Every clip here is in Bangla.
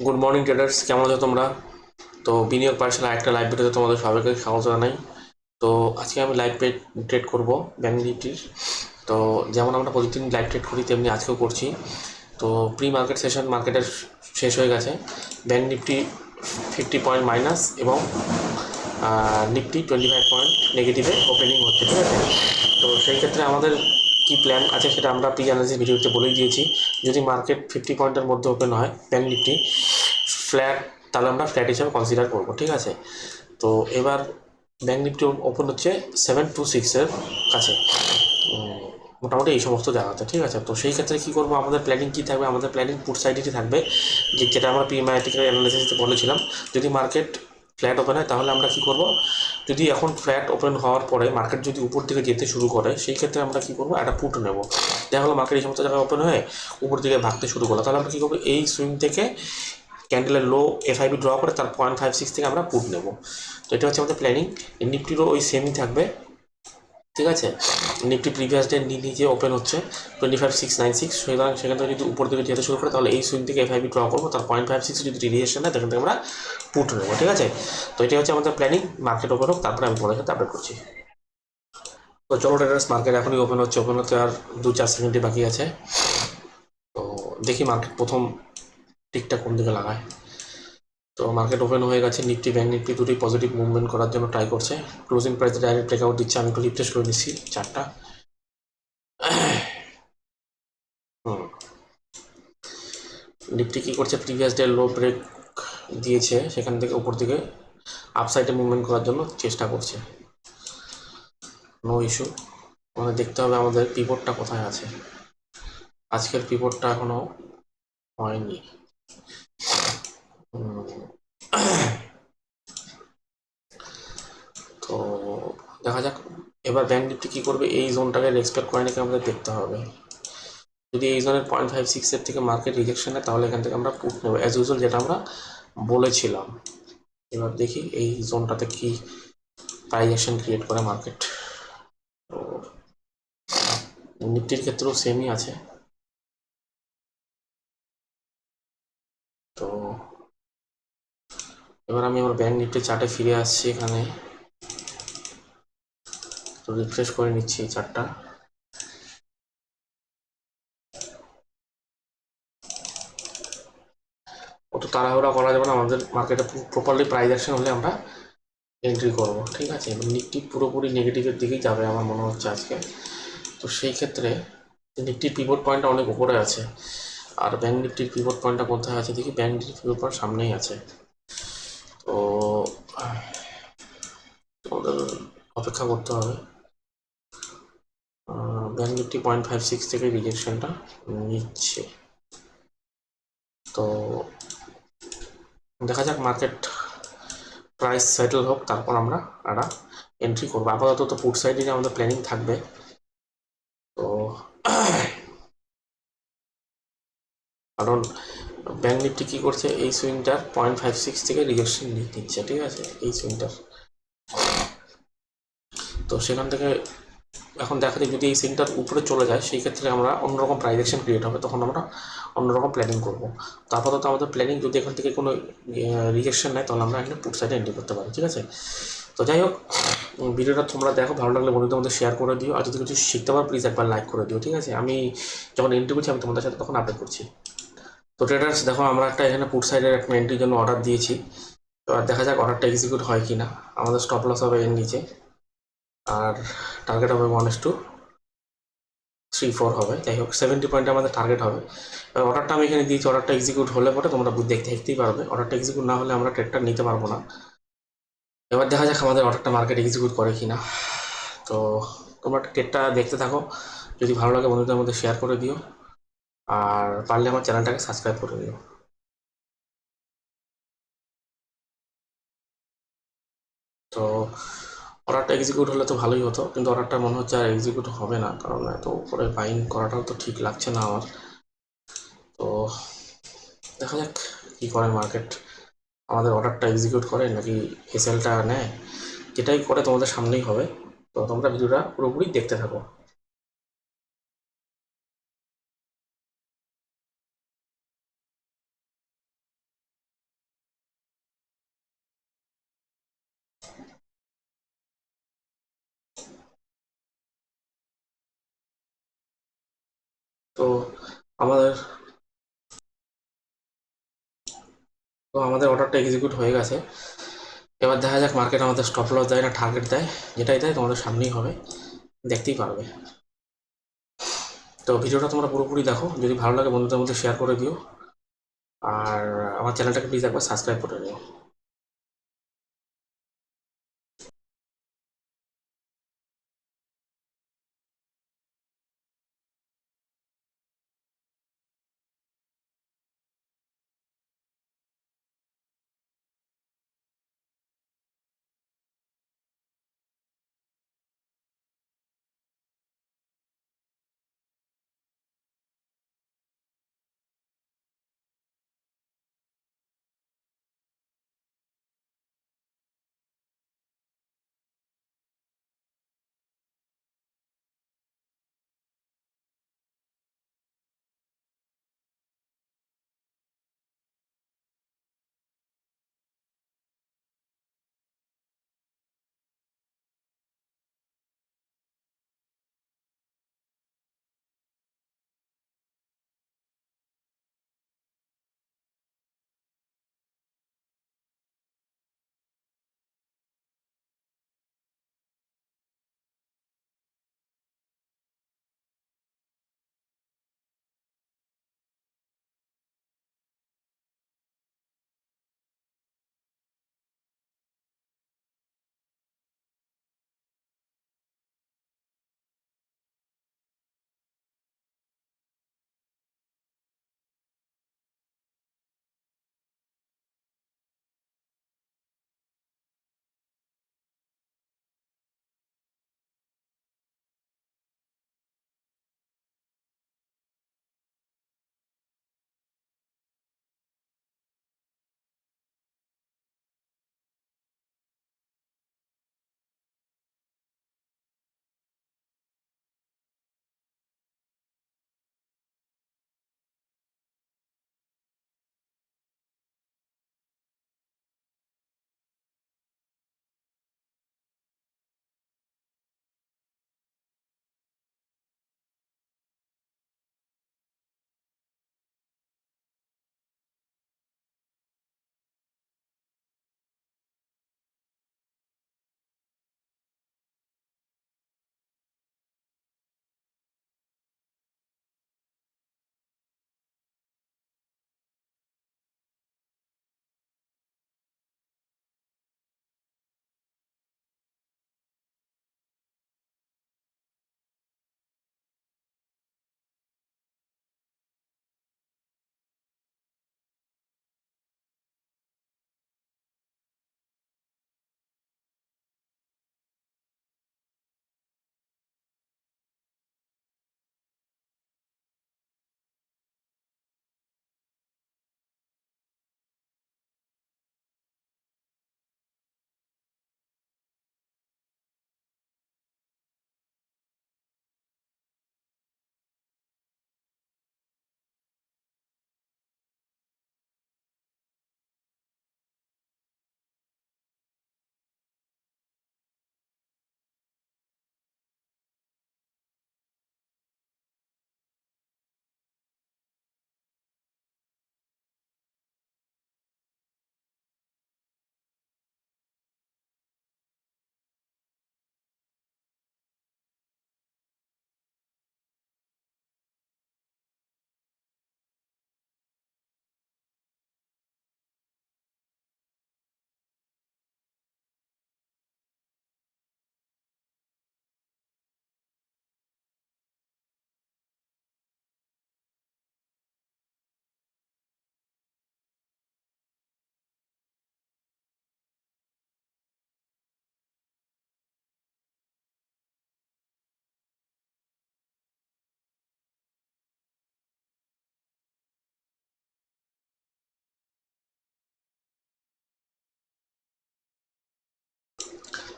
গুড মর্নিং ট্রেডার্স, কেমন আছো তোমরা? তো বিনিয়োগ পাঠশালা একটা লাইভ ভিডিওতে তোমাদের সবাইকে স্বাগত জানাই। তো আজকে আমি লাইভ ট্রেড করব ব্যাংক নিফটির। তো যেমন আমরা প্রতিদিন লাইভ ট্রেড করি তেমনি আজকেও করছি। তো প্রি মার্কেট সেশন মার্কেটের শেষ হয়ে গেছে। ব্যাংক নিফটি 50 পয়েন্ট মাইনাস এবং নিফটি 25 পয়েন্ট নেগেটিভে ওপেনিং হচ্ছে, ঠিক আছে? তো সেই ক্ষেত্রে আমাদের কি প্ল্যান আছে সেটা আমরা প্রি অ্যানালিসিস ভিডিওতে বলেই দিয়েছি। যদি মার্কেট 50 পয়েন্টের মধ্যে ওপেন হয় ব্যাংক নিফটি ফ্ল্যাট, তাহলে আমরা ফ্ল্যাট হিসাবে কনসিডার করবো, ঠিক আছে? তো এবার ব্যাংক নিফটি ওপেন হচ্ছে 726-এর কাছে, মোটামুটি এই সমস্ত জায়গাতে, ঠিক আছে? তো সেই ক্ষেত্রে কী করবো, আমাদের প্ল্যানিং কী থাকবে? আমাদের প্ল্যানিং পুট সাইডেরই থাকবে, যেটা আমরা প্রিম্যাটিক্যাল অ্যানালিসিসে বলেছিলাম। যদি মার্কেট ফ্ল্যাট ওপেন হয় তাহলে আমরা কী করব, যদি এখন ফ্ল্যাট ওপেন হওয়ার পরে মার্কেট যদি উপর দিকে যেতে শুরু করে সেই ক্ষেত্রে আমরা কী করবো, একটা পুট নেব। দেখা হলো মার্কেট এই সমস্ত জায়গায় ওপেন হয়ে উপর দিকে ভাগতে শুরু করলো, তাহলে আমরা কী করবো, এই সুইং থেকে ক্যান্ডেলের লো এফআইবি ড্র করে তার 0.56 থেকে আমরা পুট নেব। তো এটা হচ্ছে আমাদের প্ল্যানিং। নিফটিরও ওই সেমই থাকবে, ঠিক আছে? নিফটি প্রিভিয়াস ডে নিচে ওপেন হচ্ছে 25,696, সুতরাং সেখান থেকে যদি উপর দিকে যেতে শুরু করে তাহলে এই সুইং থেকে এফআইবি ড্র করবো, তার 0.56 যদি রিলিয়েশন নেয় সেখান থেকে আমরা পুট নেবো, ঠিক আছে? তো এটা হচ্ছে আমাদের প্ল্যানিং। মার্কেট ওপেন হোক, তারপরে আমি তোমাদের সাথে আপডেট করছি। তো চলো ট্রেডার্স, মার্কেট এখনই ওপেন হচ্ছে, ওপেন হতে আর 2-4 সেকেন্ডই বাকি আছে। তো দেখি মার্কেট প্রথম টিকটা কোন দিকে লাগায়। তো মার্কেট ওপেন হয়ে গেছে, নিফটি ব্যাংক নিফটি দুটোই পজিটিভ মুভমেন্ট করার জন্য ট্রাই করছে। ক্লোজিং প্রাইসে ডাইরেক্ট ব্রেকআউট দিচ্ছে, আমি একটু রিফ্রেশ করে নিচ্ছি চারটা। নিফটি কী করছে, প্রিভিয়াস ডে লো ব্রেক দিয়েছে, সেখান থেকে উপর দিকে আপসাইডে মুভমেন্ট করার জন্য চেষ্টা করছে। নো ইস্যু, আমাদের দেখতে হবে আমাদের পিভটটা কোথায় আছে। আজকের পিভটটা এখনো হয়নি। তো দেখা যাক এবার ব্যাংক নিফটি কী করবে, এই জোনটাকে রেসপেক্ট করে নাকি আমাদের দেখতে হবে। যদি এই জোনের 0.56-এর থেকে মার্কেট রিজেকশন নেয় তাহলে এখান থেকে আমরা পুট নেব অ্যাজ ইউজুয়াল, যেটা আমরা বলেছিলাম। এবার দেখি এই জোনটাতে কি প্রাইস অ্যাকশন ক্রিয়েট করে মার্কেট। তো নিফটির ক্ষেত্রেও সেমই আছে। তো এবার আমি আমার ব্যাংক নিফটি চার্টে ফিরে আসছি, এখানে তো রিফ্রেশ করে নিচ্ছি এই চার্টটা। অত তাড়াহুড়া করা যাবে না, আমাদের মার্কেটে প্রপারলি প্রাইস অ্যাকশন হলে আমরা এন্ট্রি করব, ঠিক আছে? নিফটি পুরোপুরি নেগেটিভের দিকেই যাবে আমার মনে হচ্ছে আজকে। তো সেই ক্ষেত্রে নিফটির পিভট পয়েন্টটা অনেক উপরে আছে, আর ব্যাংক নিফটির পিভট পয়েন্টটা কোথায় আছে দেখি। ব্যাংক নিফটির পিভট পয়েন্ট সামনেই আছে। তো তোমাদের অপেক্ষা করতে হবে। ব্যাংক নিফটি 0.56 থেকে রিজেকশনটা নিচ্ছে। তো দেখা যাক মার্কেট প্রাইস সেটেল হোক, তারপর আমরা একটা এন্ট্রি করবো। আপাতত তো পুট সাইডে আমাদের প্ল্যানিং থাকবে। তো কারণ ব্যাংক নিফটি কী করছে, এই সুইংটার 0.56 থেকে রিজেকশন নিচ্ছে, ঠিক আছে? এই সুইংটার, তো সেখান থেকে এখন দেখা যায় যদি এই সুইংটার উপরে চলে যায় সেই ক্ষেত্রে আমরা অন্যরকম প্রাইস অ্যাকশন ক্রিয়েট হবে, তখন আমরা অন্যরকম প্ল্যানিং করবো। তো আপাতত আমাদের প্ল্যানিং, যদি এখান থেকে কোনো রিজেকশন নেয় তাহলে আমরা এখানে পুট সাইডে এন্ট্রি করতে পারি, ঠিক আছে? তো যাই হোক, ভিডিওটা তোমরা দেখো, ভালো লাগলে বন্ধুদের মধ্যে শেয়ার করে দিও, আর যদি কিছু শিখতে পারো প্লিজ একবার লাইক করে দিও, ঠিক আছে? আমি যখন এন্ট্রি করছি আমি তোমাদের সাথে তখন আপডেট করছি। তো ট্রেডার্স দেখো, আমরা একটা এখানে পুট সাইডের একটা এন্ট্রির জন্য অর্ডার দিয়েছি। এবার দেখা যাক অর্ডারটা এক্সিকিউট হয় কি না। আমাদের স্টপ লস হবে এর নিচে, আর টার্গেট হবে 1:34 হবে। যাই হোক, 70 পয়েন্টে আমাদের টার্গেট হবে। এবার অর্ডারটা আমি এখানে দিয়েছি, অর্ডারটা এক্সিকিউট হলে পরে তোমরা দেখতেই পারবে। অর্ডারটা এক্সিকিউট না হলে আমরা ট্রেডটা নিতে পারবো না। এবার দেখা যাক আমাদের অর্ডারটা মার্কেট এক্সিকিউট করে কি না। তো তোমরা ট্রেডটা দেখতে থাকো, যদি ভালো লাগে বন্ধুদের মধ্যে শেয়ার করে দিও, আর পারলে আমার চ্যানেলটাকে সাবস্ক্রাইব করে দিও। তো অর্ডারটা এক্সিকিউট হলে তো ভালোই হতো, কিন্তু অর্ডারটা মনে হচ্ছে আর এক্সিকিউট হবে না, কারণ এত উপরে বাইং করাটাও তো ঠিক লাগছে না আমার। তো দেখা যাক কী করে মার্কেট, আমাদের অর্ডারটা এক্সিকিউট করে নাকি এসএলটা নেয়। যেটাই করে তোমাদের সামনেই হবে। তো তোমরা ভিডিওটা পুরোপুরি দেখতে থাকো। তো আমাদের অর্ডারটা এক্সিকিউট হয়ে গেছে। এবার দেখা যাক মার্কেট আমাদের স্টপ লস দেয় না টার্গেট দেয়, যেটাই দেয় তোমাদের সামনেই হবে, দেখতেই পারবে। তো ভিডিওটা তোমরা পুরোপুরি দেখো, যদি ভালো লাগে বন্ধুদের মধ্যে শেয়ার করে দিও, আর আমার চ্যানেলটাকে প্লিজ একবার সাবস্ক্রাইব করে নিও।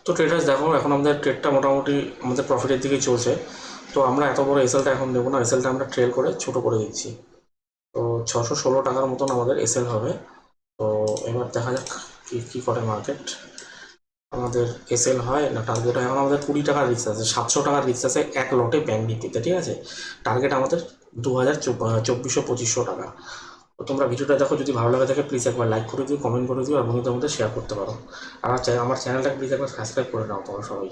তো ট্রেডার্স দেখো, এখন আমাদের ট্রেডটা মোটামুটি আমাদের প্রফিটের দিকেই চলছে। তো আমরা এত বড় এসএলটা এখন দেবো না, এসএলটা আমরা ট্রেল করে ছোট করে দিচ্ছি। তো 616 টাকার মতন আমাদের এসএল হবে। তো এবার দেখা যাক কি কি করে মার্কেট। আমাদের এসএল হয় না টার্গেট হয়, এখন আমাদের 20 টাকার রিস্ক আছে, 700 টাকার রিস্ক আছে এক লটে ব্যাংক নিফটিতে, ঠিক আছে। টার্গেট আমাদের 2400-2500 টাকা। তো তোমরা ভিডিওটা দেখো, যদি ভালো লাগে থাকে প্লিজ একবার লাইক করে দিও, কমেন্ট করে দিও, আর বন্ধুদের মধ্যে শেয়ার করতে পারো। আর আমার চ্যানেলটাকে প্লিজ একবার সাবস্ক্রাইব করে নাও তোমরা সবাই।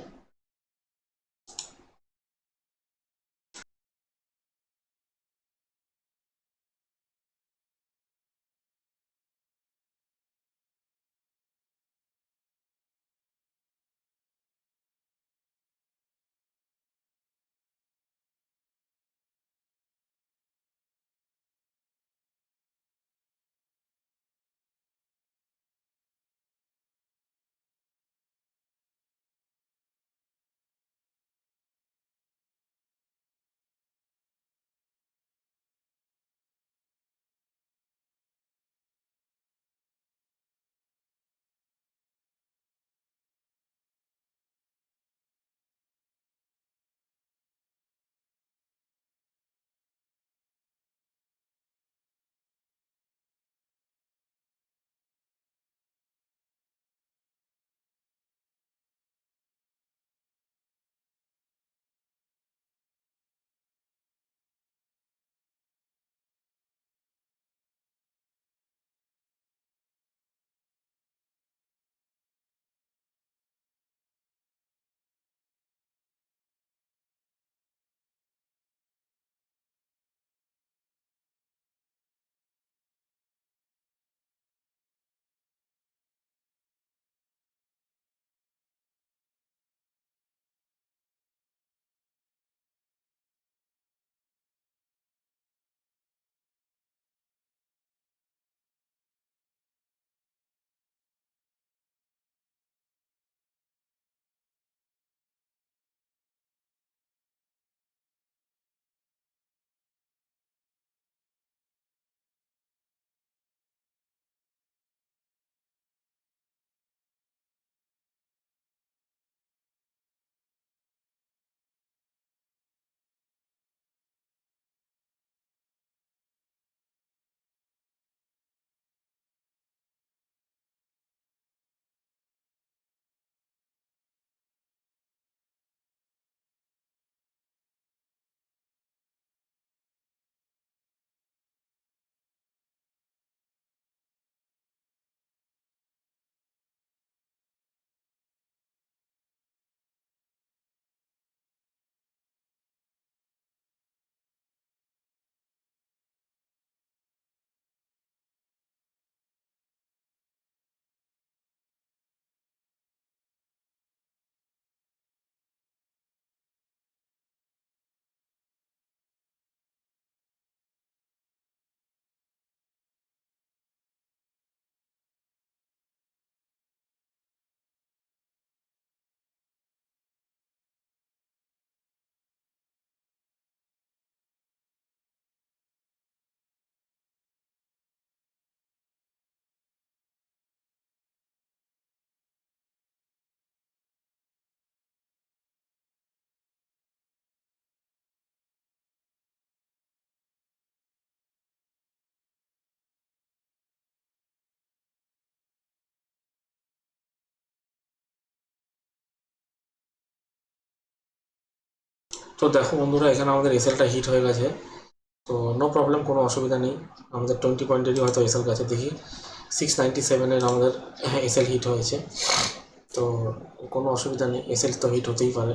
তো দেখো বন্ধুরা, এখানে আমাদের এসএলটা হিট হয়ে গেছে। তো নো প্রবলেম, কোনো অসুবিধা নেই। আমাদের 20 পয়েন্টেরই হয়তো এসএল গেছে, দেখি 697-এর আমাদের এসএল হিট হয়েছে। তো কোনো অসুবিধা নেই, এসএল তো হিট হতেই পারে।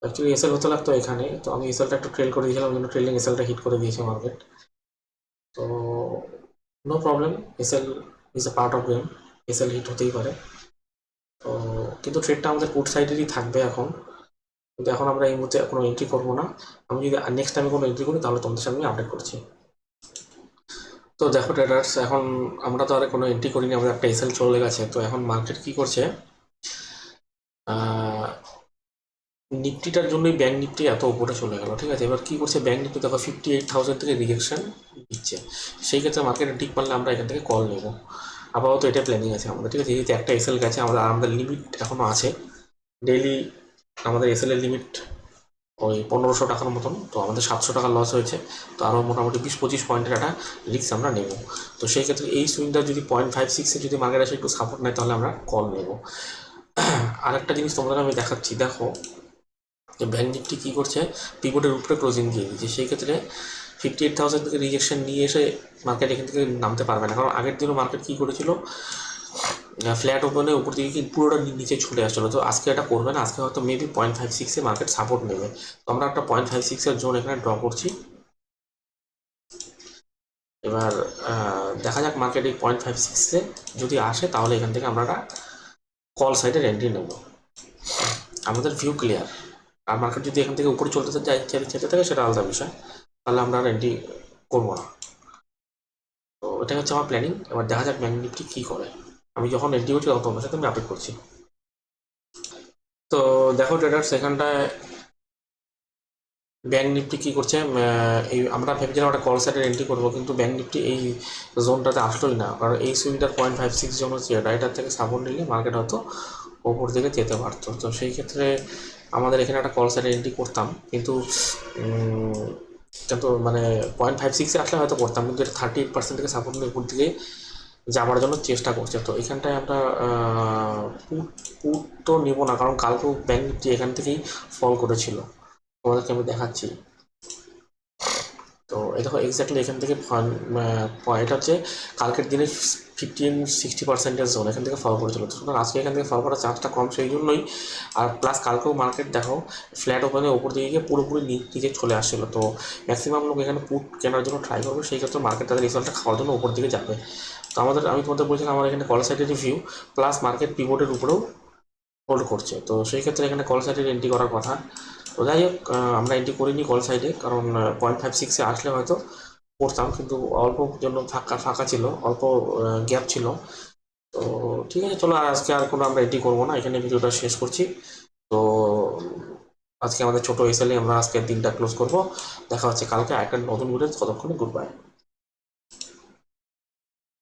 অ্যাকচুয়ালি এসএল হতে লাগতো এখানে, তো আমি এসএলটা একটু ট্রেল করে দিয়েছিলাম, জন্য ট্রেলিং এসএলটা হিট করে দিয়েছে মার্কেট। তো no problem, SL is a part of game, SL hit হতেই পারে। তো কিন্তু ট্রেডটা আমাদের পুট সাইডেরই থাকবে এখন। কিন্তু এখন আমরা এই মুহূর্তে কোনো এন্ট্রি করবো না। আমি যদি নেক্সট টাইমে কোনো এন্ট্রি করি তাহলে তোমাদের সামনে আপডেট করছি। তো দেখো ট্রেডার্স, এখন আমরা তো আর কোনো এন্ট্রি করিনি, আমাদের একটা এসএল চলে গেছে। তো এখন মার্কেট কি করছে, নিফটিটার জন্যই ব্যাঙ্ক নিফটি এত উপরে চলে গেল, ঠিক আছে। এবার কি করছে ব্যাঙ্ক নিফটি, দেখো 58,000 থেকে রিজেকশন দিচ্ছে। সেই ক্ষেত্রে মার্কেটে ঠিক পারলে আমরা এখান থেকে কল নেব। আপাতত এটা প্ল্যানিং আছে আমাদের, ঠিক আছে। যেহেতু একটা এসএল গেছে, আমাদের লিমিট এখনও আছে। ডেইলি আমাদের এসএল এর লিমিট ওই 1500 টাকার মতন। তো আমাদের 700 টাকা লস হয়েছে। তো আরও মোটামুটি 20-25 পয়েন্টের একটা রিস্ক আমরা নেব। তো সেই ক্ষেত্রে এই সুইংটা যদি 0.56-এ যদি মার্কেট আসে একটু সাপোর্ট নেয়, তাহলে আমরা কল নেব। আর একটা জিনিস তোমাদের আমি দেখাচ্ছি, দেখো যে ব্যাঙ্ক নিফটি কী করছে, পিভটের উপরে ক্লোজিং দিয়ে দিচ্ছে। সেই ক্ষেত্রে 58,000 থেকে রিজেকশন নিয়ে এসে মার্কেট এখান থেকে নামতে পারবে না, কারণ আগের দিনও মার্কেট কী করেছিল, ফ্ল্যাট ওপেনে উপর দিকে কি পুরোটা নিচে ছুটে আসছিলো। তো আজকে এটা করবে না, আজকে হয়তো মেবি 0.56-এ মার্কেট সাপোর্ট নেবে। তো আমরা একটা 0.56-এর জোন এখানে ড্র করছি। এবার দেখা যাক মার্কেট এই 0.56-এ যদি আসে তাহলে এখান থেকে আমরা একটা কল সাইডের এন্ট্রি নেব। আমাদের ভিউ ক্লিয়ার। আর মার্কেট যদি এখান থেকে উপরে চলতে যেতে থাকে সেটা আলাদা বিষয়, তাহলে আমরা আর এন্ট্রি করবো না। তো এটা হচ্ছে আমার প্ল্যানিং। এবার দেখা যাক ব্যাঙ্ক নিফটি কী করে। আমি যখন এন্ট্রি করছি তখন তোমার সাথে আমি আপডেট করছি। তো দেখো ট্রেডার, সেখানটায় ব্যাঙ্ক নিফটি কী করছে, এই আমরা ভেবেছিলাম একটা কল সাইডের এন্ট্রি করবো, কিন্তু ব্যাঙ্ক নিফটি এই জোনটাতে আসলোই না, কারণ এই সুইংটার 0.56 জোন হচ্ছে এটার থেকে সাপোর্ট নিলে মার্কেট হয়তো ওপর দিকে যেতে পারতো। তো সেই ক্ষেত্রে আমাদের এখানে একটা কল সাইডের এন্ট্রি করতাম, কিন্তু কিন্তু মানে 0.56-এ আসলে হয়তো করতাম, কিন্তু এটা 38% থেকে সাপোর্ট নিয়ে উপর দিকে যাওয়ার জন্য চেষ্টা করছে। তো এখানটায় আমরা পুট পুট তো নিব না, কারণ কালকেও ব্যাঙ্ক নিফটি এখান থেকেই ফল করেছিল, তোমাদেরকে আমি দেখাচ্ছি। তো এই দেখো এক্স্যাক্টলি এখান থেকে এটা হচ্ছে কালকের দিনে 15-60% জোন এখান থেকে ফল করেছিল। তো সুতরাং আজকে এখান থেকে ফল করার চান্সটা কম, সেই জন্যই। আর প্লাস কালকেও মার্কেট দেখো ফ্ল্যাট ওপেনে ওপর দিকে গিয়ে পুরোপুরি নিচে চলে আসছিলো। তো ম্যাক্সিমাম লোক এখানে পুট কেনার জন্য ট্রাই করবে, সেই ক্ষেত্রে মার্কেট তাদের রেজাল্টটা খাওয়ার জন্য ওপর দিকে যাবে। তো আমি তোমাদের বলছিলাম আমার এখানে কল সাইডের রিভিউ প্লাস মার্কেট পিভটের উপরেও হোল্ড করছে। তো সেই ক্ষেত্রে এখানে কল সাইডের এন্ট্রি করার কথা। তো যাই হোক, আমরা এন্ট্রি করিনি কল সাইডে, কারণ 0.56-এ আসলে হয়তো করতাম, কিন্তু অল্প জন্য ফাঁকা ফাঁকা ছিল, অল্প গ্যাপ ছিল। তো ঠিক আছে, চলো আজকে আর কোনো আমরা এন্ট্রি করবো না, এখানে ভিডিওটা শেষ করছি। তো আজকে আমাদের ছোটো এসএলএ আমরা আজকের দিনটা ক্লোজ করবো। দেখা হচ্ছে কালকে একটা নতুন ভিডিও, ততক্ষণে গুড বাই।